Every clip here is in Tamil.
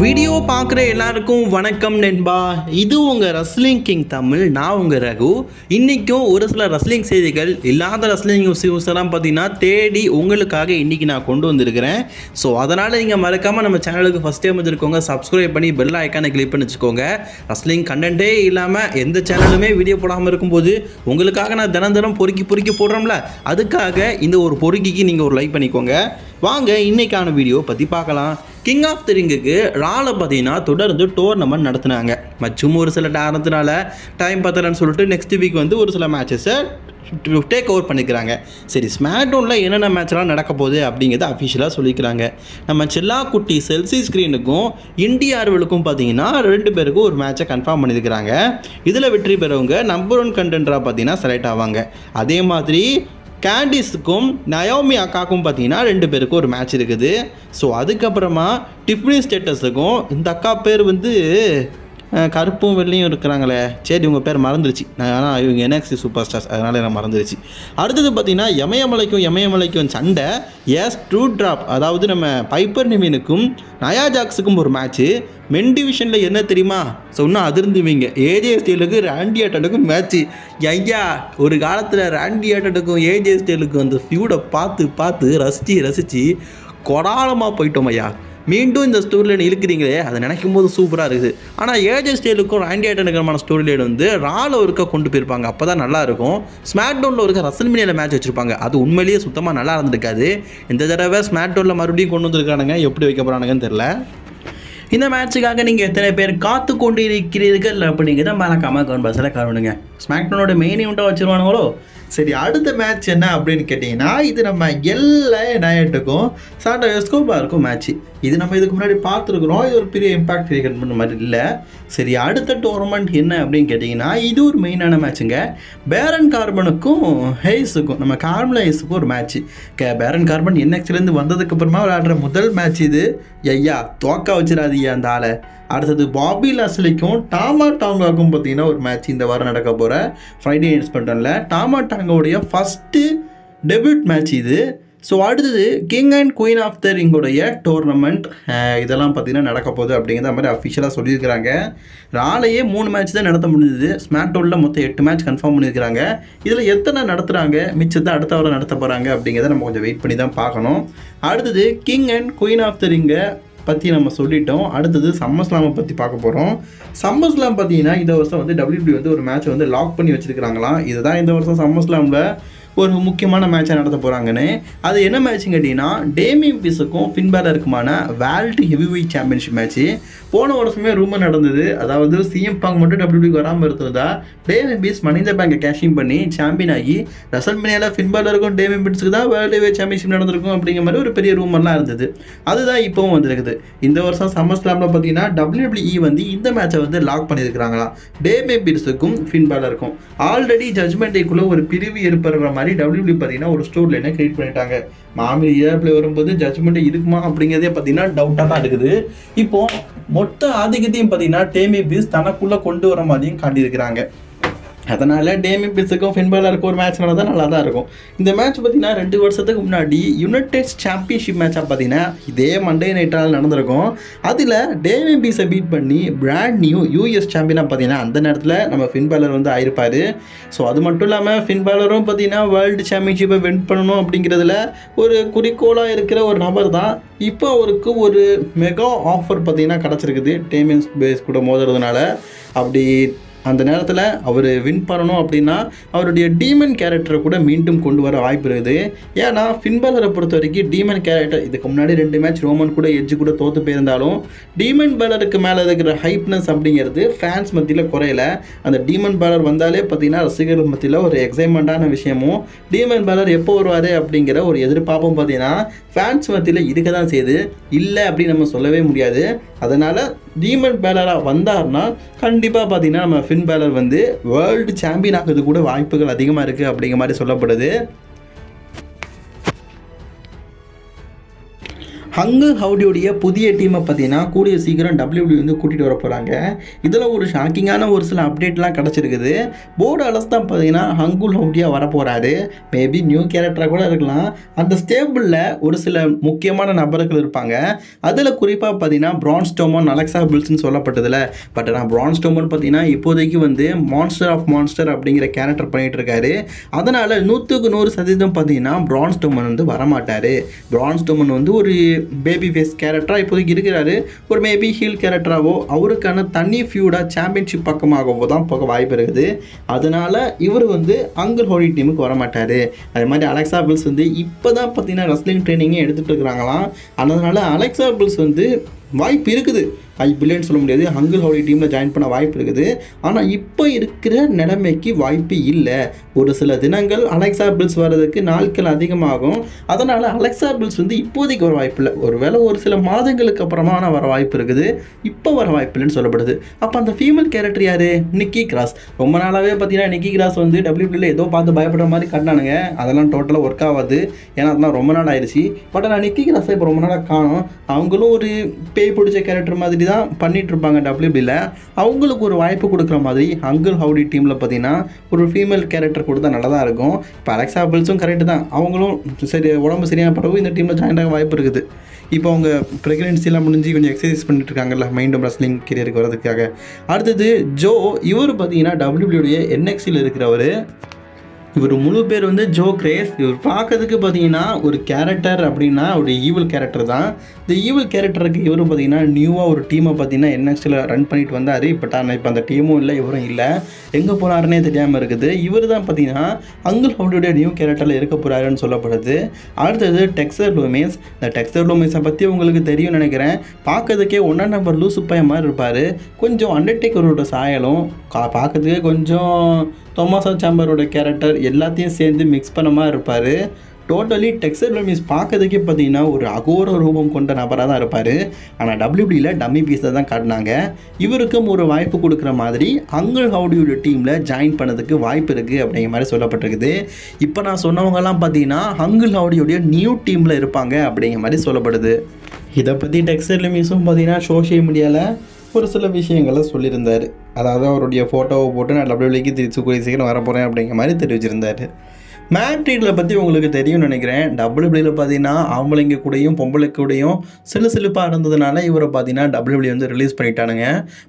வீடியோ பார்க்குற எல்லாருக்கும் வணக்கம் நண்பா. இது உங்கள் ரஸ்லிங் கிங் தமிழ். நான் உங்கள் ரகு. இன்றைக்கும் ஒரு சில ரஸ்லிங் செய்திகள், இல்லாத ரஸ்லிங் நியூஸ் எல்லாம் பார்த்தீங்கன்னா தேடி உங்களுக்காக இன்றைக்கி நான் கொண்டு வந்திருக்கிறேன். ஸோ அதனால் நீங்கள் மறக்காமல் நம்ம சேனலுக்கு ஃபஸ்ட் டைம் வந்துருக்கோங்க, சப்ஸ்கிரைப் பண்ணி பெல் ஐக்கானை கிளிக் பண்ணி வச்சுக்கோங்க. ரஸ்லிங் கண்டென்ட்டே இல்லாமல் எந்த சேனலுமே வீடியோ போடாமல் இருக்கும்போது உங்களுக்காக நான் தினம் பொறுக்கி போடுறோம்ல, அதுக்காக இந்த ஒரு பொறுக்கிக்கு நீங்கள் ஒரு லைக் பண்ணிக்கோங்க. வாங்க இன்றைக்கான வீடியோ பற்றி பார்க்கலாம். கிங் ஆஃப் தி ரிங்குக்கு ரால பார்த்தீங்கன்னா தொடர்ந்து டோர்னமெண்ட் நடத்துனாங்க. மற்றும் ஒரு சில காரணத்தினால டைம் பத்தலன்னு சொல்லிட்டு நெக்ஸ்ட் வீக் வந்து ஒரு சில மேட்சஸை டேக் ஓவர் பண்ணிக்கிறாங்க. சரி, ஸ்மாக்டவுனில் என்னென்ன மேட்ச்லாம் நடக்க போகுது அப்படிங்கிறத அஃபிஷியலாக சொல்லிக்கிறாங்க. நம்ம செல்லா குட்டி செல்சி ஸ்க்ரீனுக்கும் இந்தியா ஆர்வலுக்கும் பார்த்தீங்கன்னா 2 பேருக்கும் ஒரு மேட்சை கன்ஃபார்ம் பண்ணியிருக்கிறாங்க. இதில் வெற்றி பெறவங்க நம்பர் 1 கண்டென்டராக பார்த்தீங்கன்னா செலக்ட் ஆவாங்க. அதே மாதிரி கேண்டிஸுக்கும் நயோமி அக்காக்கும் பார்த்தீங்கன்னா 2 பேருக்கும் ஒரு மேட்ச் இருக்குது. ஸோ அதுக்கப்புறமா டிஃப்னி ஸ்டேட்டஸுக்கும் இந்த அக்கா பேர் வந்து கருப்பும் வெள்ளையும் இருக்கிறாங்களே, சரி உங்கள் பேர் மறந்துருச்சு. ஆனால் இவங்க NXT சூப்பர் ஸ்டார்ஸ், அதனால் எனக்கு மறந்துருச்சு. அடுத்தது பார்த்தீங்கன்னா எமயமலைக்கும் சண்டை. ட்ரூ ட்ராப், அதாவது நம்ம பைப்பர் நிமினுக்கும் நயா ஜாக்ஸுக்கும் ஒரு மேட்ச்சு. மென் டிவிஷனில் என்ன தெரியுமா சொன்னால் அதிர்ந்துவீங்க, ஏஜே ஸ்டைலுக்கு ராண்டி ஆர்டனுக்கும் மேட்ச்சு. ஐயா, ஒரு காலத்தில் ராண்டி ஆர்டனுக்கும் ஏஜே ஸ்டைலுக்கும் அந்த ஃபியூடை பார்த்து ரசித்து கொடாலமாக போயிட்டோம் ஐயா. மீண்டும் இந்த ஸ்டோரி லைன் இழுக்கிறீங்களே, அதை நினைக்கும் போது சூப்பராக இருக்குது. ஆனால் ஏஜே ஸ்டைலுக்கும் ராண்டி ஆர்டனுக்குமான ஸ்டோரி லைன் வந்து ரால ஒருக்கா கொண்டு போயிருப்பாங்க, அப்போ தான் நல்லாயிருக்கும். ஸ்மாக்டவுனில் ஒருக்கா ரசல்மேனியாவில் மேட்ச் வச்சுருப்பாங்க, அது உண்மையிலேயே சுத்தமாக நல்லா இருந்திருக்காது. இந்த தடவை ஸ்மாக்டவுனில் மறுபடியும் கொண்டு வந்துருக்கானுங்க, எப்படி வைக்க போகிறானுங்கன்னு தெரில. இந்த மேட்சுக்காக நீங்கள் எத்தனை பேர் காத்து கொண்டு இருக்கிறீர்கள் அப்படிங்கிறத மறக்காமல் கமெண்ட் பாக்ஸில் காணுங்க. ஸ்மாக்டவுனோட மெயின் ஈவெண்ட்டாக வச்சுருவானுங்களோ. சரி, அடுத்த மேட்ச் என்ன அப்படின்னு கேட்டிங்கன்னா, இது நம்ம எல்லா நைட்டுக்கும் சாண்டா எஸ்கோபாருக்கும் மேட்ச்சு. இது நம்ம இதுக்கு முன்னாடி பார்த்துருக்குறோம். இது ஒரு பெரிய இம்பாக்ட் கிரியேட் பண்ண மாதிரி இல்லை. சரி, அடுத்த டோர்னமெண்ட் என்ன அப்படின்னு கேட்டிங்கன்னா, இது ஒரு மெயினான மேட்சுங்க. பேரன் கார்பனுக்கும் ஹெய்ஸுக்கும், நம்ம கார்மலா ஹெய்ஸுக்கும் ஒரு மேட்ச்சு. பேரன் கார்பன் NXTலேருந்து வந்ததுக்கப்புறமா விளையாடுற முதல் மேட்ச் இது. ஐயா, தோக்கா வச்சிடாதீங்க அந்த ஆளை. அடுத்தது பாபி லாஸ்லிக்கும் டாமா டாங்காவுக்கும் பார்த்தீங்கன்னா ஒரு மேட்ச் இந்த வாரம் நடக்க போகிற ஃப்ரைடே இன்ஸ்பெக்டரில் டாமா டாங்காவுடைய ஃபஸ்ட்டு டெபியூட் மேட்ச் இது. ஸோ அடுத்தது king and queen of the ரிங்கோடைய டோர்னமெண்ட் இதெல்லாம் பார்த்தீங்கன்னா நடக்க போகுது அப்படிங்கிற மாதிரி அஃபிஷியலாக சொல்லியிருக்கிறாங்க. ராலையே 3 மேட்ச் தான் நடத்த முடியுது. ஸ்மாக்டவுனில் மொத்தம் 8 மேட்ச் கன்ஃபார்ம் பண்ணியிருக்கிறாங்க. இதில் எத்தனை நடத்துகிறாங்க, மிச்சத்தை அடுத்த வாரம் நடத்த போகிறாங்க அப்படிங்கிறத நம்ம கொஞ்சம் வெயிட் பண்ணி தான் பார்க்கணும். அடுத்தது king and queen of the ரிங்கை பற்றி நம்ம சொல்லிட்டோம். அடுத்தது சம்மர்ஸ்லாமை பற்றி பார்க்க போகிறோம். சம்மர்ஸ்லாம் பார்த்தீங்கன்னா இந்த வருஷம் வந்து WWE வந்து ஒரு மேட்ச் வந்து லாக் பண்ணி வச்சுருக்கிறாங்களாம். இதுதான் இந்த வருஷம் சம்மர்ஸ்லாமில் ஒரு முக்கியமான மேட்சாக நடத்த போகிறாங்கன்னு. அது என்ன மேட்ச்சுன்னு கேட்டிங்கன்னா, டேமியன் பீஸுக்கும் ஃபின் பேலருக்குமான வேர்ல்டு ஹெவிவெயிட் சாம்பியன்ஷிப் மேட்ச்சு. போன வருஷமே ரூமர் நடந்தது, அதாவது CM Punk மட்டும் WWE வராமல் இருந்ததா டேமியன் பீஸ் மணி இன் தி பேங்கை கேஷிங் பண்ணி சாம்பியன் ஆகி ரசல்மேனியாவில் ஃபின் பேலருக்கும் டேமியன் பீஸுக்கு தான் வேர்ல்டு ஹெவிவெயிட் சாம்பியன்ஷிப் நடந்திருக்கும் அப்படிங்கிற மாதிரி ஒரு பெரிய ரூமர்லாம் இருந்தது. அதுதான் இப்போவும் வந்துருக்குது. இந்த வருஷம் சம்மர் ஸ்லாமில் பார்த்தீங்கன்னா WWE வந்து இந்த மேட்சை வந்து லாக் பண்ணியிருக்கிறாங்களாம், டேமியன் பீஸுக்கும் ஃபின் பேலருக்கும். ஆல்ரெடி ஜட்மெண்ட் டேக்குள்ளே ஒரு பிரிவு ஏற்படுற மாதிரி WWE பார்த்தீங்கன்னா ஒரு ஸ்டோர் லைனை கிரியேட் பண்ணிட்டாங்க. மாமி இயர்பிளே வரும்போது ஜட்மெண்ட் இருக்குமா அப்படிங்கிறதே பார்த்தீங்கன்னா டவுட்டாக தான் இருக்குது. இப்போ மொத்த ஆதிக்கத்தையும் பார்த்தீங்கன்னா டேமியன் பீஸ் தனக்குள்ளே கொண்டு வர மாதிரியும் காட்டியிருக்கிறாங்க. அதனால் டேமியன் பீஸுக்கும் ஃபின் பேலருக்கும் ஒரு மேட்ச் நடந்தால் நல்லா தான் இருக்கும். இந்த மேட்ச் பார்த்தீங்கன்னா 2 வருஷத்துக்கு முன்னாடி யுனைடெட் சாம்பியன்ஷிப் மேட்சாக பார்த்தீங்கன்னா இதே மண்டே நைட்டால் நடந்திருக்கும். அதில் டேமியன் பீஸை பீட் பண்ணி பிராண்ட் நியூ US சாம்பியனாக பார்த்தீங்கன்னா அந்த நேரத்தில் நம்ம ஃபின் பேலர் வந்து ஆயிருப்பார். ஸோ அது மட்டும் இல்லாமல் ஃபின் பேலரும் பார்த்தீங்கன்னா வேர்ல்டு சாம்பியன்ஷிப்பை வின் பண்ணணும் அப்படிங்கிறதுல ஒரு குறிக்கோளாக இருக்கிற ஒரு நபர் தான். இப்போ அவருக்கு ஒரு மெகா ஆஃபர் பார்த்தீங்கன்னா கிடச்சிருக்குது டேமியன் பீஸ் கூட மோதுறதுனால. அப்படி அந்த நேரத்தில் அவர் வின் பண்ணணும் அப்படின்னா அவருடைய டீமன் கேரக்டரை கூட மீண்டும் கொண்டு வர வாய்ப்பு இருக்குது. ஏன்னா ஃபின் பேலரை பொறுத்த வரைக்கும் டீமன் கேரக்டர் இதுக்கு முன்னாடி 2 மேட்ச் ரோமன் கூட எட்ஜ் கூட தோற்று போயிருந்தாலும் டீமன் பேலருக்கு மேலே இருக்கிற ஹைப்னஸ் அப்படிங்கிறது ஃபேன்ஸ் மத்தியில் குறையல. அந்த டீமன் பேலர் வந்தாலே பார்த்தீங்கன்னா ரசிகர்கள் மத்தியில் ஒரு எக்ஸைட்மெண்ட்டான விஷயமும், டீமன் பேலர் எப்போ வருவார் அப்படிங்கிற ஒரு எதிர்பார்ப்பும் பார்த்தீங்கன்னா ஃபேன்ஸ் மத்தியில் இருக்க தான் செய்யுது. இல்லை அப்படின்னு நம்ம சொல்லவே முடியாது. அதனால் டீமன் பேலராக வந்தார்னா கண்டிப்பாக பார்த்தீங்கன்னா நம்ம ஃபின் பேலர் வந்து வேர்ல்டு சாம்பியன் ஆகிறது கூட வாய்ப்புகள் அதிகமாக இருக்குது அப்படிங்கிற மாதிரி சொல்லப்படுது. ஹங்கல் ஹவுடியோடைய புதிய டீமை பார்த்தீங்கன்னா கூடிய சீக்கிரம் WWE வந்து கூட்டிகிட்டு வர போகிறாங்க. இதில் ஒரு ஷாக்கிங்கான ஒரு சில அப்டேட்லாம் கிடச்சிருக்குது. போர்டு அலஸ் தான் பார்த்தீங்கன்னா ஹங்குல் ஹவுடியாக வரப்போகிறாரு. மேபி நியூ கேரக்டராக கூட இருக்கலாம். அந்த ஸ்டேபிளில் ஒரு சில முக்கியமான நபர்கள் இருப்பாங்க. அதில் குறிப்பாக பார்த்தீங்கன்னா பிரான் ஸ்ட்ரோமன், அலெக்சா பில்ஸ்ன்னு சொல்லப்பட்டதில்ல. பட் நான் பிரான் ஸ்ட்ரோமன் பார்த்தீங்கன்னா இப்போதைக்கு வந்து மான்ஸ்டர் ஆஃப் மான்ஸ்டர் அப்படிங்கிற கேரக்டர் பண்ணிகிட்டு இருக்காரு. அதனால் 100% பார்த்தீங்கன்னா பிரான் ஸ்ட்ரோமன் வந்து வரமாட்டார். பிரான் ஸ்ட்ரோமன் வந்து ஒரு பேபி ஃபேஸ் கேரக்டராக இப்போதைக்கு இருக்கிறாரு. ஒரு மேபி ஹீல் கேரக்டராகவோ அவருக்கான தனி ஃபியூடாக சாம்பியன்ஷிப் பக்கமாகவோ தான் போக வாய்ப்பு இருக்குது. அதனால் இவர் வந்து ஹங்கல் ஹவுடி டீமுக்கு வரமாட்டார். அதே மாதிரி அலெக்சா பில்ஸ் வந்து இப்போ தான் பார்த்தீங்கன்னா ரெஸ்லிங் ட்ரைனிங்கே எடுத்துகிட்டு இருக்கிறாங்களாம். அதனால் அலெக்சா பில்ஸ் வந்து வாய்ப்பு இருக்குது. இல்லைன்னு சொல்ல முடியாது. ஹங்கல் ஹவுடி டீமில் ஜாயின் பண்ண வாய்ப்பு இருக்குது. ஆனால் இப்போ இருக்கிற நிலைமைக்கு வாய்ப்பு இல்லை. ஒரு சில தினங்கள் அலெக்சா பில்ஸ் வர்றதுக்கு நாட்கள் அதிகமாகும். அதனால் அலெக்சா பில்ஸ் வந்து இப்போதைக்கு வர வாய்ப்பு இல்லை. ஒருவேளை ஒரு சில மாதங்களுக்கு அப்புறமா வர வாய்ப்பு இருக்குது. இப்போ வர வாய்ப்பு இல்லைன்னு சொல்லப்படுது. அப்போ அந்த ஃபீமேல் கேரக்டர் யார்? Nikki Cross. ரொம்ப நாளாகவே பார்த்தீங்கன்னா நிக்கி கிராஸ் வந்து WWE ஏதோ பார்த்து பயப்படுற மாதிரி கட்டினானுங்க. அதெல்லாம் டோட்டலாக ஒர்க் ஆகாது. ஏன்னா அதெல்லாம் ரொம்ப நாள் ஆயிடுச்சு. பட் ஆனால் நிக்கி கிராஸை இப்போ ரொம்ப நாளாக காணும். அவங்களும் ஒரு பேய் பிடிச்ச கேரக்டர் மாதிரி தான் பண்ணிட்டு இருப்பாங்க WWE. அவங்களுக்கு ஒரு வாய்ப்பு கொடுக்குற மாதிரி ஹங்கல் ஹவுடி டீமில் பார்த்தீங்கன்னா ஒரு ஃபீமேல் கேரக்டர் கொடுத்தா நல்லா தான் இருக்கும். இப்போ அலெக்சா பில்ஸும் கரெக்டு தான். அவங்களும் சரி உடம்பு சரியான பிறகு இந்த டீமில் ஜாயின் ஆக வாய்ப்பு இருக்குது. இப்போ அவங்க ப்ரெக்னென்சிலாம் முடிஞ்சு கொஞ்சம் எக்ஸசைஸ் பண்ணிட்டு இருக்காங்கல்ல மைண்டும் ரெஸ்லிங் கெரியருக்கு வரதுக்காக. அடுத்தது ஜோ. இவர் பார்த்தீங்கன்னா WWE NXTயில் இருக்கிறவர். இவர் முழு பேர் வந்து ஜோ கிரேஸ். இவர் பார்க்கறதுக்கு பார்த்தீங்கன்னா ஒரு கேரக்டர் அப்படின்னா ஒரு ஈவில் கேரக்டர் தான். இந்த ஈவில் கேரக்டருக்கு இவர் பார்த்தீங்கன்னா நியூவாக ஒரு டீமை பார்த்தீங்கன்னா NXTயில் ரன் பண்ணிட்டு வந்தார். இப்போ அந்த டீமும் இல்லை, இவரும் இல்லை. எங்கே போனாருன்னே தெரியாமல் இருக்குது. இவர் தான் பார்த்தீங்கன்னா ஹங்கல் ஹவுடியோட நியூ கேரக்டரில் இருக்க போகிறாருன்னு சொல்லப்படுது. அடுத்தது டெக்ஸர் லூமிஸ். இந்த டெக்ஸர் லூமிஸை பற்றி உங்களுக்கு தெரியும்னு நினைக்கிறேன். பார்க்கறதுக்கே 1 நம்பர் லூசு பையன் மாதிரி இருப்பார். கொஞ்சம் அண்டர்டேக்கரோட சாயலும் பார்க்கறதுக்கே கொஞ்சம் தொமாசா சாம்பரோட கேரக்டர் எல்லாத்தையும் சேர்ந்து மிக்ஸ் பண்ண மாதிரி இருப்பார். டோட்டலி டெக்ஸர் லூமிஸ் பார்க்கறதுக்கே பார்த்தீங்கன்னா ஒரு அகோர ரூபம் கொண்ட நபராக தான் இருப்பார். ஆனால் WWEல டம்மி பீஸை தான் காட்டினாங்க. இவருக்கும் ஒரு வாய்ப்பு கொடுக்குற மாதிரி ஹங்கல் ஹவுடியோட டீமில் ஜாயின் பண்ணதுக்கு வாய்ப்பு இருக்குது அப்படிங்கிற மாதிரி சொல்லப்பட்டிருக்குது. இப்போ நான் சொன்னவங்கலாம் பார்த்தீங்கன்னா ஹங்கல் ஹவுடியோடைய நியூ டீமில் இருப்பாங்க அப்படிங்கிற மாதிரி சொல்லப்படுது. இதை பற்றி டெக்ஸர் லூமிஸும் பார்த்தீங்கன்னா சோஷியல் மீடியாவில் ஒரு சில விஷயங்களை சொல்லியிருந்தார். அதாவது அவருடைய ஃபோட்டோவை போட்டு நான் WWEக்கு திருச்சி கூடிய சீக்கிரம் வரப்போகிறேன் அப்படிங்கிற மாதிரி தெரிவிச்சிருந்தார். மேட்ரிட்டில் பற்றி உங்களுக்கு தெரியும்னு நினைக்கிறேன். WWEல பார்த்தீங்கன்னா ஆம்பளைங்க கூடயும் பொம்பளை கூடயும் சிலுப்பாக இருந்ததுனால இவரை பார்த்தீங்கன்னா WWE வந்து ரிலீஸ் பண்ணிட்டானுங்க.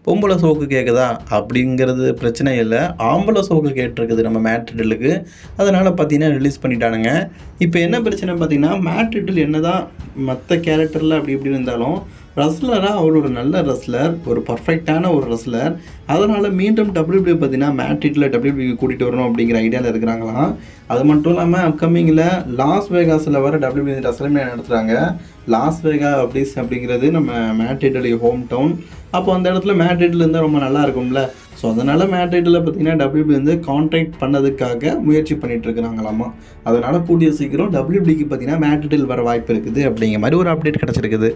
பொம்பளை சோக்கு கேட்குதா அப்படிங்கிறது பிரச்சனை இல்லை. ஆம்பளை சோக்கு கேட்டிருக்குது நம்ம மேட்ரிட்டிலுக்கு. அதனால் பார்த்தீங்கன்னா ரிலீஸ் பண்ணிட்டானுங்க. இப்போ என்ன பிரச்சனை பார்த்தீங்கன்னா மேட்ரிட்டில் என்ன தான் மற்ற கேரக்டரில் அப்படி இப்படி இருந்தாலும் ரெஸ்லராக அவர் ஒரு நல்ல ரெஸ்லர், ஒரு பர்ஃபெக்டான ஒரு ரெஸ்லர். அதனால் மீண்டும் WWE பார்த்தீங்கன்னா மேட்ரிட்டில் WWE கூட்டிகிட்டு வரணும் அப்படிங்கிற ஐடியாவில் இருக்கிறாங்களாம். அது மட்டும் இல்லாமல் அப்கமிங்கில் லாஸ் வேகாஸில் வர WWE ரெஸ்லிங்மேனியா நடத்துகிறாங்க. லாஸ் வேகா அப்படிங்கிறது நம்ம மேட்ரிட்டுடைய ஹோம் டவுன். அப்போ அந்த இடத்துல மேட்ரிட்டில் இருந்தால் ரொம்ப நல்லா இருக்கும்ல. ஸோ அதனால் மேட்ரிட்டில் பார்த்தீங்கன்னா WWE வந்து கான்ட்ராக்ட் பண்ணதுக்காக முயற்சி பண்ணிகிட்டு இருக்கிறாங்களாமா. அதனால் கூடிய சீக்கிரம் WWEக்கு பார்த்தீங்கன்னா மேட்ரிட்டில் வர வாய்ப்பு இருக்குது அப்படிங்கிற மாதிரி ஒரு அப்டேட் கிடச்சிருக்குது.